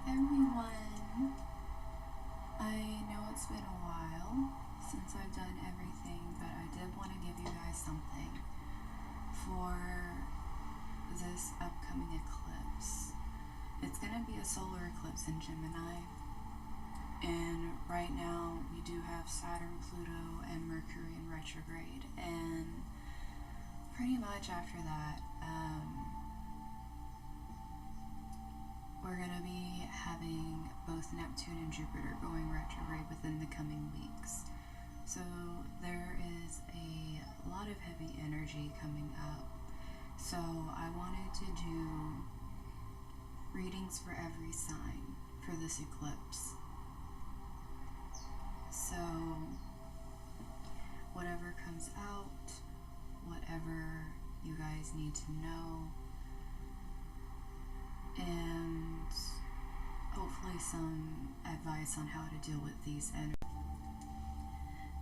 everyone. I know it's been a while since I've done everything, but I did want to give you guys something for this upcoming eclipse. It's going to be a solar eclipse in Gemini, and right now we do have Saturn, Pluto, and Mercury in retrograde, and pretty much after that, we're going to be having both Neptune and Jupiter going retrograde within the coming weeks. So there is a lot of heavy energy coming up. So I wanted to do readings for every sign for this eclipse. So whatever comes out, whatever you guys need to know, and hopefully some advice on how to deal with these energies.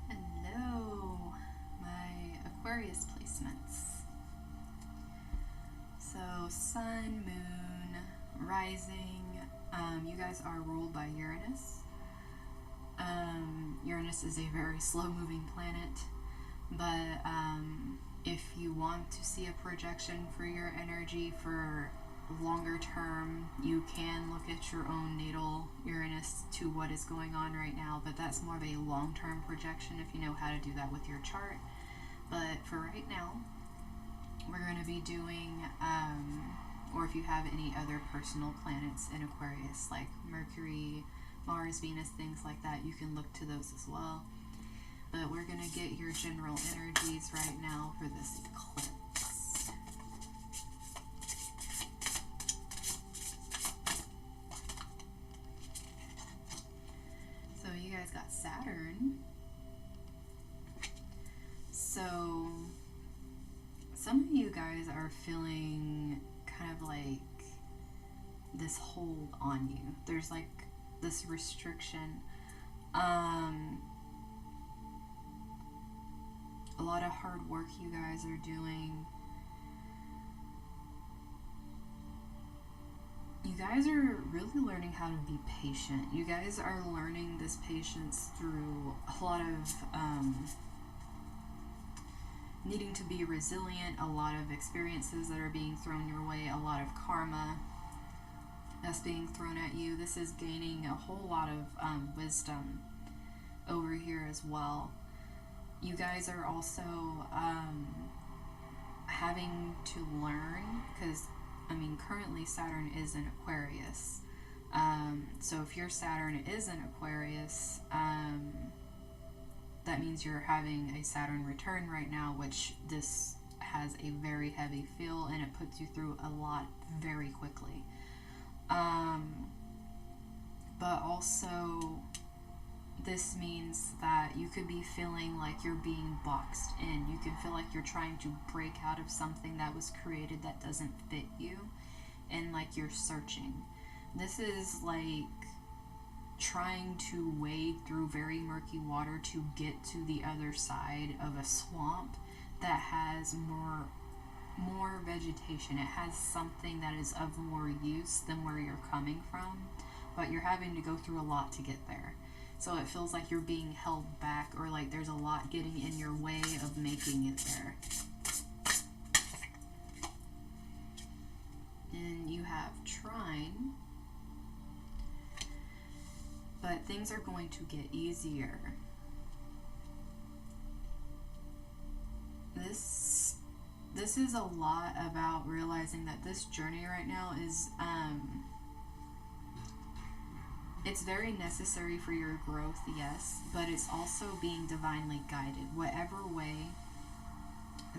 Hello, my Aquarius placements. So Sun, Moon, Rising, you guys are ruled by Uranus. Uranus is a very slow-moving planet, but if you want to see a projection for your energy for longer term, you can look at your own natal Uranus to what is going on right now, but that's more of a long-term projection if you know how to do that with your chart. But for right now, we're going to be doing, or if you have any other personal planets in Aquarius, like Mercury, Mars, Venus, things like that, you can look to those as well. But we're going to get your general energies right now for this eclipse. So you guys got Saturn. So some of you guys are feeling kind of like this hold on you. There's like this restriction. A lot of hard work you guys are doing. You guys are really learning how to be patient. You guys are learning this patience through a lot of needing to be resilient, a lot of experiences that are being thrown your way, a lot of karma that's being thrown at you. This is gaining a whole lot of wisdom over here as well. You guys are also having to learn, because currently Saturn is in Aquarius. So if your Saturn is in Aquarius, that means you're having a Saturn return right now, which this has a very heavy feel, and it puts you through a lot very quickly. But also this means that you could be feeling like you're being boxed in. You can feel like you're trying to break out of something that was created that doesn't fit you, and like you're searching. This is like trying to wade through very murky water to get to the other side of a swamp that has more vegetation. It has something that is of more use than where you're coming from, but you're having to go through a lot to get there. So it feels like you're being held back, or like there's a lot getting in your way of making it there. And you have Trine. But things are going to get easier. This is a lot about realizing that this journey right now is it's very necessary for your growth, yes, but it's also being divinely guided. Whatever way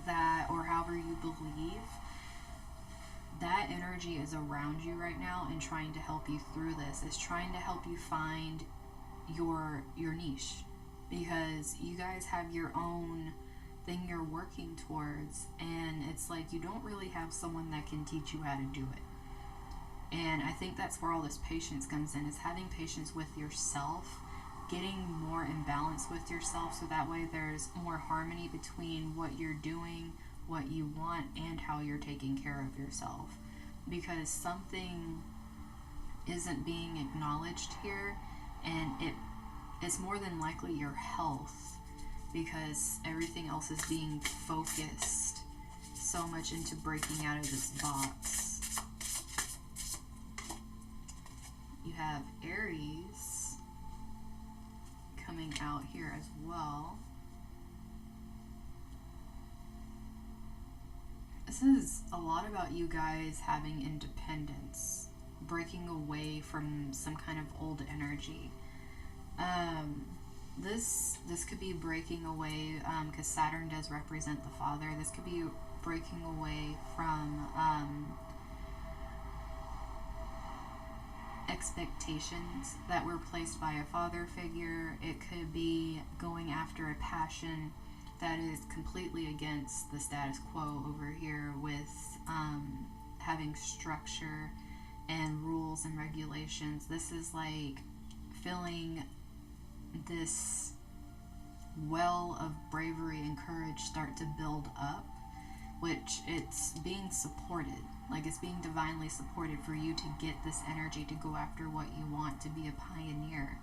that, or however you believe, that energy is around you right now and trying to help you through this. It's trying to help you find your niche, because you guys have your own thing you're working towards, and it's like you don't really have someone that can teach you how to do it. And I think that's where all this patience comes in, is having patience with yourself, getting more in balance with yourself, so that way there's more harmony between what you're doing, what you want, and how you're taking care of yourself. Because something isn't being acknowledged here, and it's more than likely your health, because everything else is being focused so much into breaking out of this box. You have Aries coming out here as well. This is a lot about you guys having independence, breaking away from some kind of old energy. This could be breaking away, because Saturn does represent the father. This could be breaking away from expectations that were placed by a father figure. It could be going after a passion that is completely against the status quo over here, with having structure and rules and regulations. This is like feeling this well of bravery and courage start to build up, which it's being supported, like it's being divinely supported for you to get this energy to go after what you want, to be a pioneer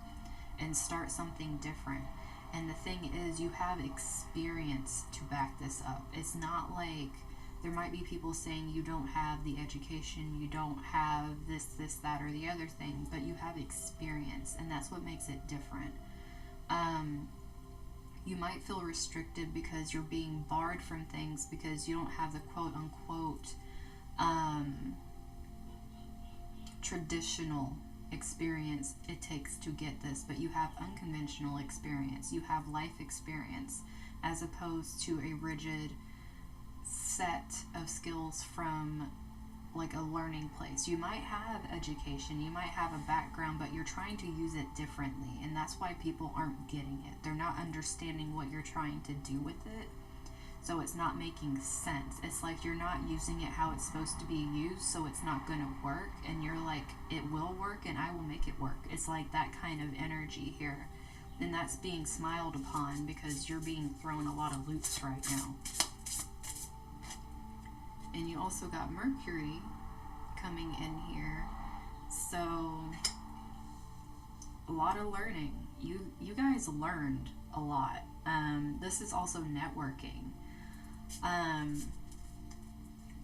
and start something different. And the thing is, you have experience to back this up. It's not like there might be people saying you don't have the education, you don't have this, that, or the other thing, but you have experience, and that's what makes it different. You might feel restricted because you're being barred from things because you don't have the quote-unquote traditional experience it takes to get this, but you have unconventional experience. You have life experience as opposed to a rigid set of skills from like a learning place. You might have education, you might have a background, but you're trying to use it differently, and that's why people aren't getting it. They're not understanding what you're trying to do with it, so it's not making sense. It's like you're not using it how it's supposed to be used, so it's not going to work, and you're like, it will work and I will make it work. It's like that kind of energy here, and that's being smiled upon because you're being thrown a lot of loops right now. And you also got Mercury coming in here, so a lot of learning. You guys learned a lot. This is also networking.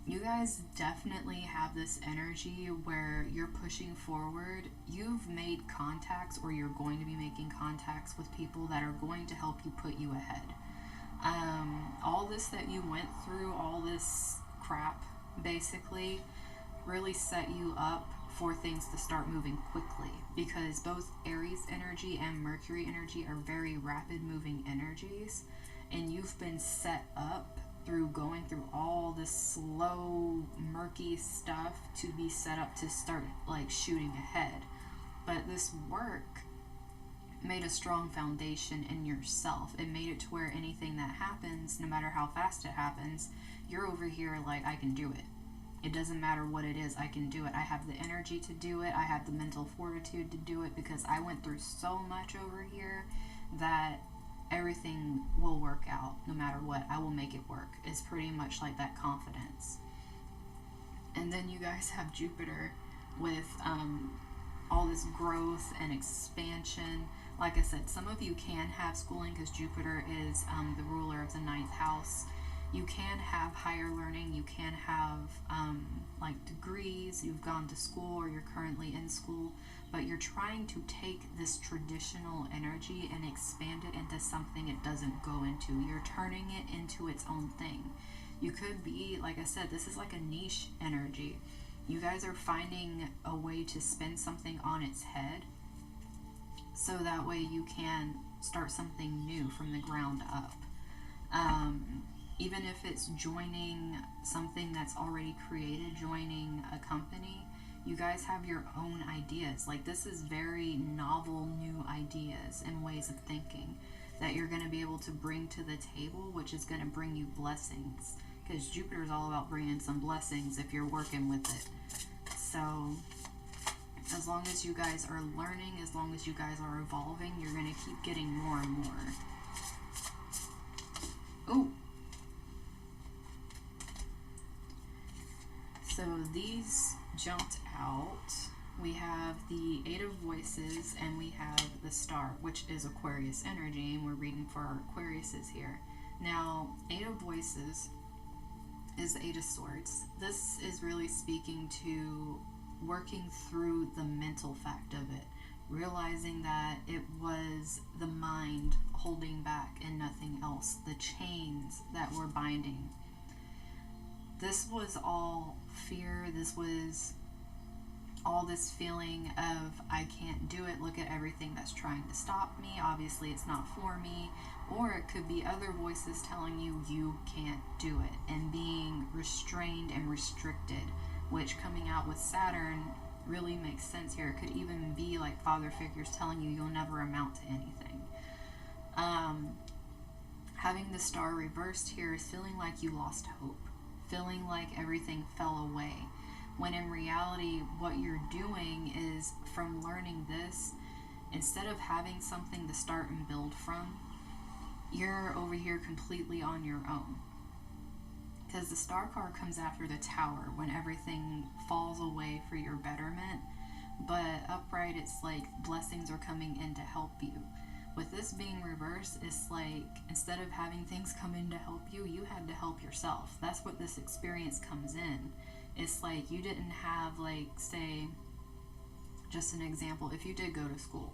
You guys definitely have this energy where you're pushing forward. You've made contacts, or you're going to be making contacts with people that are going to help you put you ahead. All this that you went through, all this crap basically really set you up for things to start moving quickly, because both Aries energy and Mercury energy are very rapid moving energies, and you've been set up through going through all this slow murky stuff to be set up to start like shooting ahead. But this work made a strong foundation in yourself. It made it to where anything that happens, no matter how fast it happens, you're over here like, I can do it. It doesn't matter what it is, I can do it. I have the energy to do it. I have the mental fortitude to do it, because I went through so much over here that everything will work out no matter what. I will make it work. It's pretty much like that confidence. And then you guys have Jupiter with all this growth and expansion. Like I said, some of you can have schooling because Jupiter is the ruler of the 9th house. You can have higher learning. You can have like degrees. You've gone to school, or you're currently in school, but you're trying to take this traditional energy and expand it into something it doesn't go into. You're turning it into its own thing. You could be, like I said, this is like a niche energy. You guys are finding a way to spin something on its head, so that way you can start something new from the ground up. Even if it's joining something that's already created, joining a company, you guys have your own ideas. Like, this is very novel, new ideas and ways of thinking that you're going to be able to bring to the table, which is going to bring you blessings, because Jupiter is all about bringing some blessings if you're working with it. So as long as you guys are learning, as long as you guys are evolving, you're going to keep getting more and more. Oh, so these jumped out we have the Eight of Voices, and we have the Star, which is Aquarius energy, and we're reading for our Aquariuses here. Now, Eight of Voices is the Eight of Swords. This is really speaking to working through the mental fact of it, realizing that it was the mind holding back and nothing else, the chains that were binding. This was all fear. This was all this feeling of, I can't do it, look at everything that's trying to stop me, obviously it's not for me. Or it could be other voices telling you you can't do it, and being restrained and restricted, which, coming out with Saturn, really makes sense here. It could even be like father figures telling you you'll never amount to anything. Having the Star reversed here is feeling like you lost hope, feeling like everything fell away, when in reality what you're doing is, from learning this, instead of having something to start and build from, you're over here completely on your own. Because the Star card comes after the Tower, when everything falls away for your betterment. But upright, it's like blessings are coming in to help you. With this being reversed, it's like, instead of having things come in to help you, you had to help yourself. That's what this experience comes in. It's like you didn't have, like, say, just an example, if you did go to school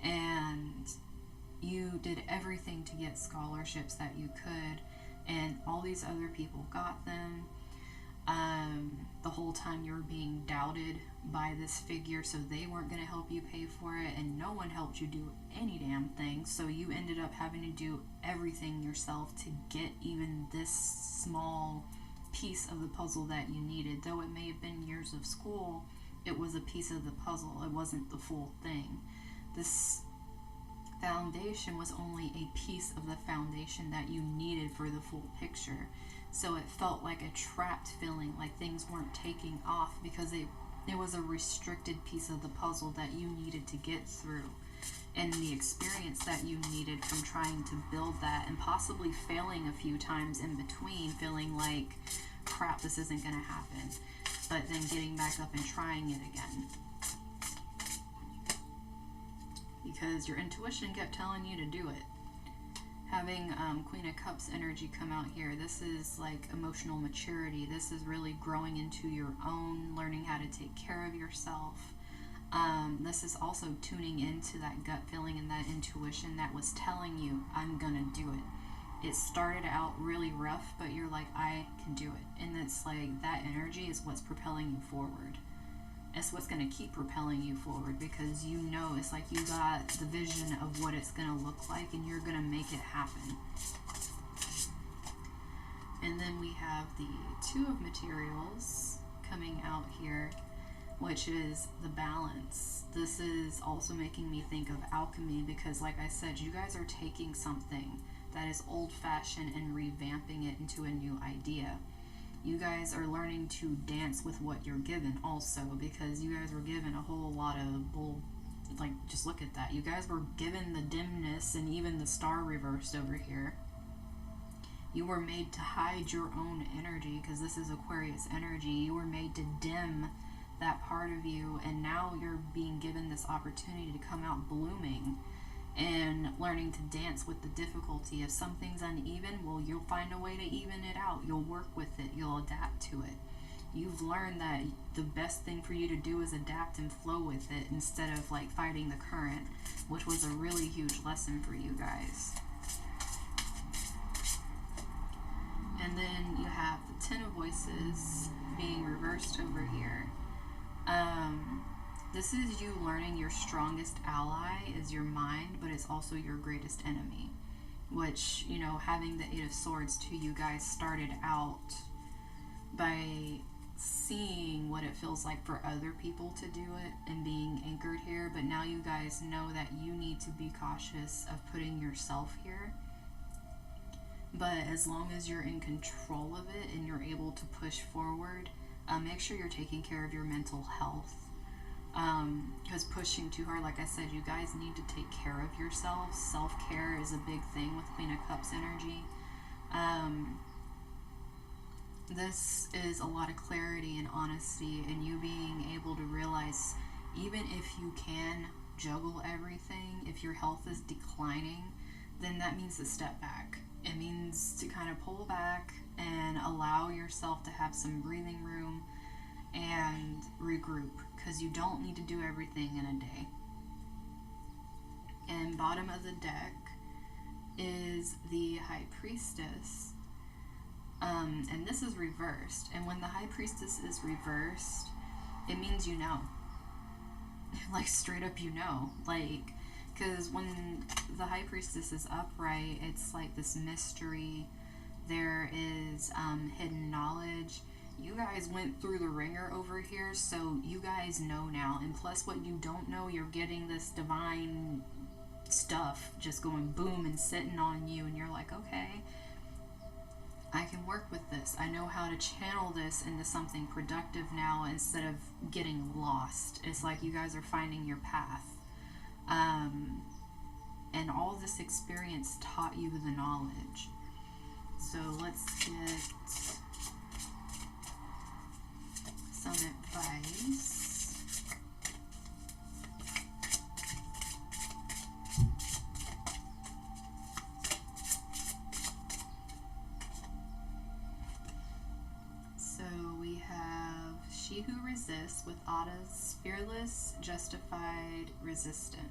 and you did everything to get scholarships that you could, and all these other people got them, the whole time you were being doubted by this figure, so they weren't going to help you pay for it, and no one helped you do any damn thing, so you ended up having to do everything yourself to get even this small piece of the puzzle that you needed. Though it may have been years of school, it was a piece of the puzzle, it wasn't the full thing. This foundation was only a piece of the foundation that you needed for the full picture. So it felt like a trapped feeling, like things weren't taking off, because it was a restricted piece of the puzzle that you needed to get through, and the experience that you needed from trying to build that, and possibly failing a few times in between, feeling like, crap, this isn't going to happen, but then getting back up and trying it again. Because your intuition kept telling you to do it. Having Queen of Cups energy come out here, this is like emotional maturity. This is really growing into your own, learning how to take care of yourself. This is also tuning into that gut feeling and that intuition that was telling you, I'm gonna do it. It started out really rough, but you're like, I can do it. And it's like, that energy is what's propelling you forward. It's what's going to keep propelling you forward, because you know, it's like you got the vision of what it's going to look like, and you're going to make it happen. And then we have the Two of Materials coming out here, which is the Balance. This is also making me think of alchemy, because like I said, you guys are taking something that is old-fashioned and revamping it into a new idea. You guys are learning to dance with what you're given also, because you guys were given a whole lot of bull. Like, just look at that. You guys were given the dimness and even the Star reversed over here. You were made to hide your own energy, because this is Aquarius energy. You were made to dim that part of you, and now you're being given this opportunity to come out blooming and learning to dance with the difficulty. If something's uneven, well, you'll find a way to even it out. You'll work with it. You'll adapt to it. You've learned that the best thing for you to do is adapt and flow with it, instead of like fighting the current, which was a really huge lesson for you guys. And then you have the Ten of Voices being reversed over here. This is you learning your strongest ally is your mind, but it's also your greatest enemy. Which, you know, having the Eight of Swords too, you guys started out by seeing what it feels like for other people to do it and being anchored here, but now you guys know that you need to be cautious of putting yourself here. But as long as you're in control of it and you're able to push forward, make sure you're taking care of your mental health. Because pushing too hard, like I said, you guys need to take care of yourselves. Self-care is a big thing with Queen of Cups energy. This is a lot of clarity and honesty, and you being able to realize even if you can juggle everything, if your health is declining, then that means to step back. It means to kind of pull back and allow yourself to have some breathing room and regroup, because you don't need to do everything in a day. And bottom of the deck is the High Priestess. And this is reversed. And when the High Priestess is reversed, it means you know. Like, straight up you know. Like, because when the High Priestess is upright, it's like this mystery. There is hidden knowledge. You guys went through the ringer over here, so you guys know now. And plus what you don't know, you're getting this divine stuff just going boom and sitting on you, and you're like, okay, I can work with this. I know how to channel this into something productive now instead of getting lost. It's like you guys are finding your path. And all this experience taught you the knowledge. So let's get some advice. So we have She Who Resists with Atta's fearless, justified, resistant.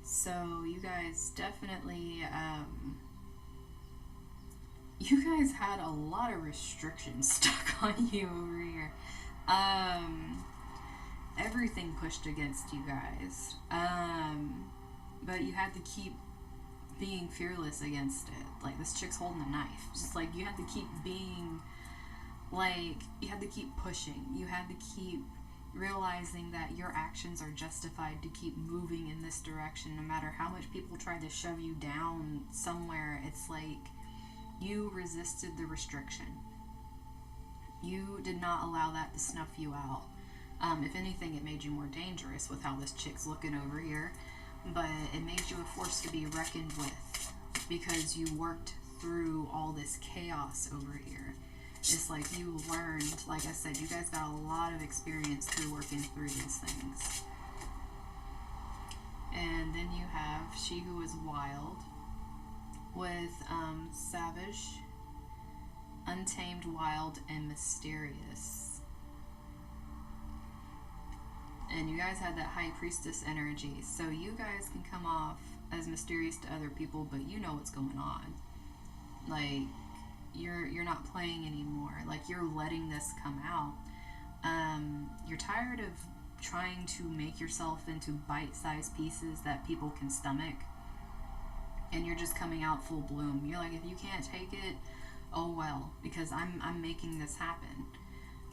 So you guys definitely, you guys had a lot of restrictions stuck on you over here. Everything pushed against you guys. But you had to keep being fearless against it. Like, this chick's holding a knife. Just like, you had to keep being, like, you had to keep pushing. You had to keep realizing that your actions are justified to keep moving in this direction, no matter how much people try to shove you down somewhere. It's like you resisted the restriction. You did not allow that to snuff you out. If anything, it made you more dangerous with how this chick's looking over here, but it made you a force to be reckoned with, because you worked through all this chaos over here. It's like you learned, like I said, you guys got a lot of experience through working through these things. And then you have She Who Is Wild with savage, untamed, wild, and mysterious. And you guys had that High Priestess energy, so you guys can come off as mysterious to other people, but you know what's going on. Like, you're not playing anymore. Like, you're letting this come out. You're tired of trying to make yourself into bite-sized pieces that people can stomach, and you're just coming out full bloom. You're like, if you can't take it, oh well, because I'm making this happen.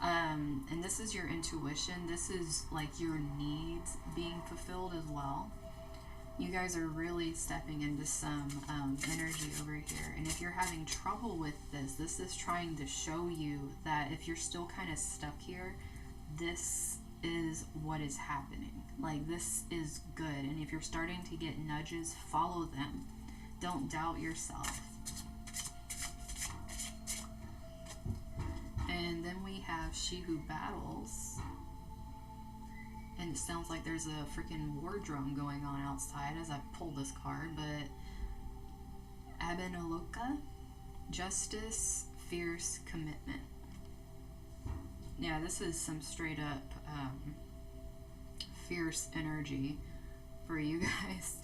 And this is your intuition. This is like your needs being fulfilled as well. You guys are really stepping into some energy over here. And if you're having trouble with this, this is trying to show you that if you're still kind of stuck here, this is what is happening. Like, this is good. And if you're starting to get nudges, follow them. Don't doubt yourself. And then we have She Who Battles. And it sounds like there's a freaking war drum going on outside as I pull this card, but Abenoloka, justice, fierce, commitment. Yeah, this is some straight up fierce energy for you guys.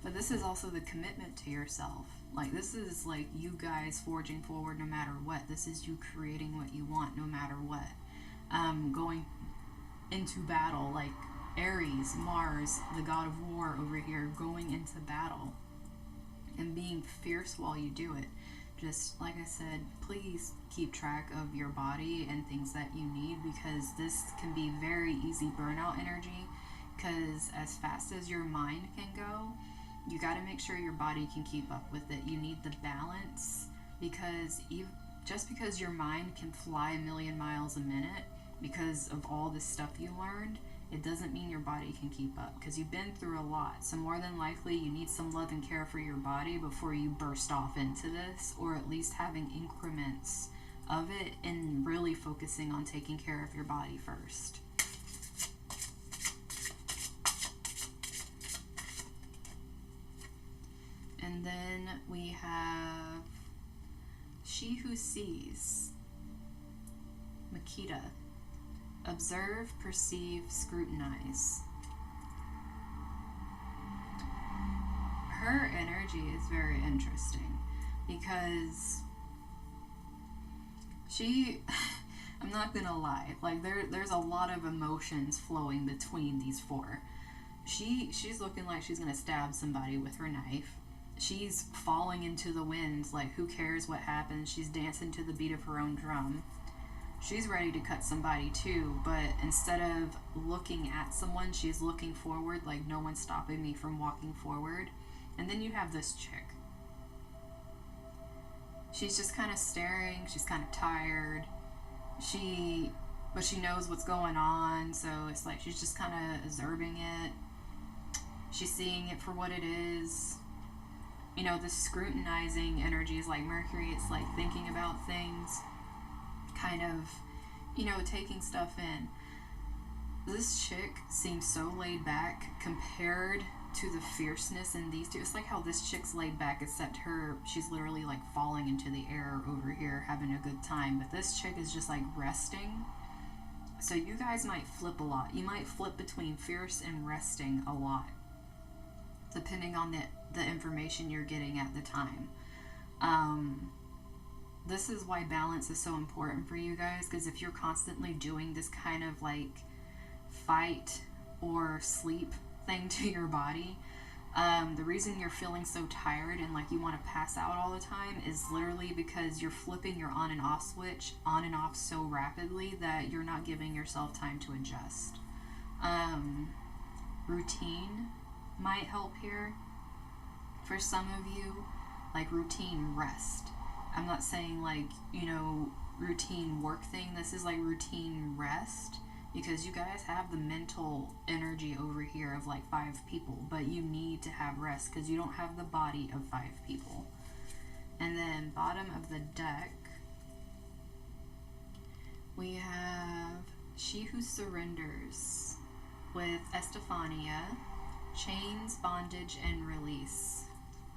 But this is also the commitment to yourself. Like, this is like you guys forging forward no matter what. This is you creating what you want no matter what. Going into battle, like Aries, Mars, the god of war over here, going into battle and being fierce while you do it. Just like I said, please keep track of your body and things that you need, because this can be very easy burnout energy, because as fast as your mind can go, you got to make sure your body can keep up with it. You need the balance, because just because your mind can fly 1,000,000 miles a minute because of all this stuff you learned, it doesn't mean your body can keep up, because you've been through a lot. So more than likely you need some love and care for your body before you burst off into this, or at least having increments of it and really focusing on taking care of your body first. And then we have She Who Sees, Makita. Observe, perceive, scrutinize. Her energy is very interesting because I'm not gonna lie, like there's a lot of emotions flowing between these four. She's looking like she's gonna stab somebody with her knife. She's falling into the wind, like who cares what happens. She's dancing to the beat of her own drum. She's ready to cut somebody too, but instead of looking at someone, she's looking forward, like no one's stopping me from walking forward. And then you have this chick. She's just kind of staring, she's kind of tired. But she knows what's going on, so it's like she's just kind of observing it. She's seeing it for what it is. You know, the scrutinizing energy is like Mercury. It's like thinking about things, kind of, you know, taking stuff in. This chick seems so laid back compared to the fierceness in these two. It's like how this chick's laid back, except she's literally like falling into the air over here, having a good time. But this chick is just like resting. So you guys might flip a lot. You might flip between fierce and resting a lot, depending on the information you're getting at the time. This is why balance is so important for you guys, because if you're constantly doing this kind of like fight or sleep thing to your body, the reason you're feeling so tired and like you want to pass out all the time is literally because you're flipping your on and off switch on and off so rapidly that you're not giving yourself time to adjust. Routine might help here for some of you, like routine rest. I'm not saying like, you know, routine work thing. This is like routine rest, because you guys have the mental energy over here of like 5 people, but you need to have rest because you don't have the body of 5 people. And then bottom of the deck, we have She Who Surrenders with Estefania, Chains, Bondage, and Release,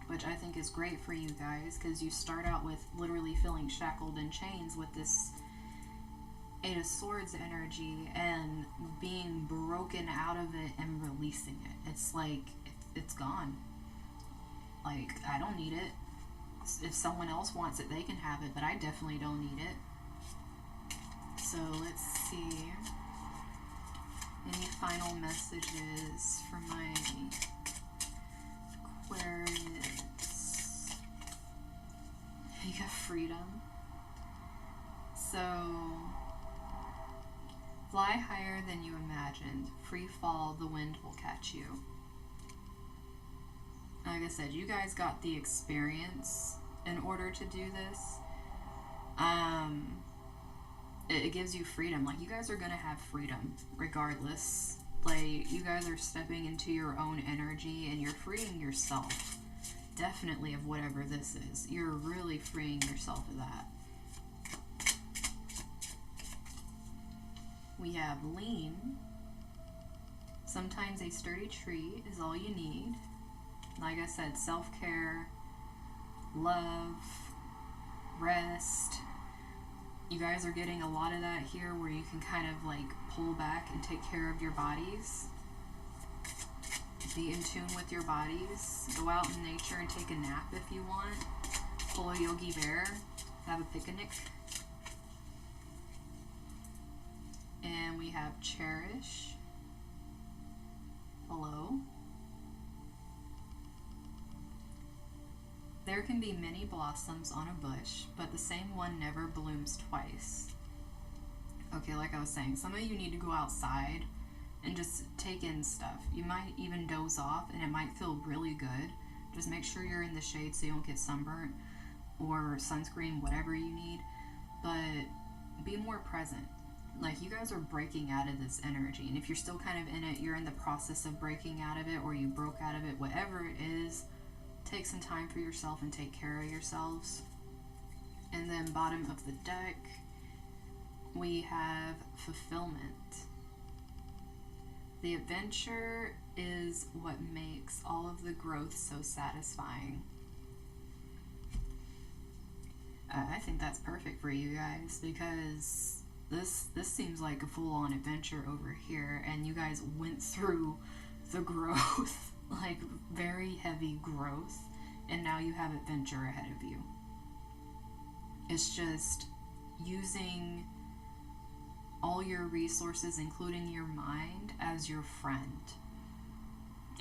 which I think is great for you guys because you start out with literally feeling shackled in chains with this 8 of Swords energy and being broken out of it and releasing it. It's like, it's gone. Like, I don't need it. If someone else wants it, they can have it, but I definitely don't need it. So let's see. Any final messages for my Aquarius? You got freedom. So, fly higher than you imagined. Free fall, the wind will catch you. Like I said, you guys got the experience in order to do this. It gives you freedom. Like, you guys are gonna have freedom regardless. Like, you guys are stepping into your own energy and you're freeing yourself, definitely, of whatever this is. You're really freeing yourself of that. We have lean. Sometimes a sturdy tree is all you need. Like I said, self-care, love, rest. You guys are getting a lot of that here where you can kind of like pull back and take care of your bodies. Be in tune with your bodies. Go out in nature and take a nap if you want. Pull a Yogi Bear. Have a picnic. And we have Cherish. Hello. There can be many blossoms on a bush, but the same one never blooms twice. Okay, like I was saying, some of you need to go outside and just take in stuff. You might even doze off and it might feel really good. Just make sure you're in the shade so you don't get sunburnt or sunscreen, whatever you need. But be more present. Like, you guys are breaking out of this energy, and if you're still kind of in it, you're in the process of breaking out of it, or you broke out of it, whatever it is, take some time for yourself and take care of yourselves. And then bottom of the deck, we have fulfillment. The adventure is what makes all of the growth so satisfying. I think that's perfect for you guys, because this seems like a full-on adventure over here, and you guys went through the growth, like very heavy growth, and now you have adventure ahead of you. It's just using all your resources, including your mind, as your friend.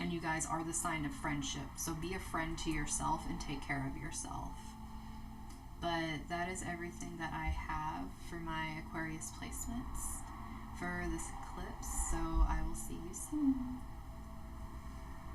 And you guys are the sign of friendship, so be a friend to yourself and take care of yourself. But that is everything that I have for my Aquarius placements for this eclipse, so I will see you soon.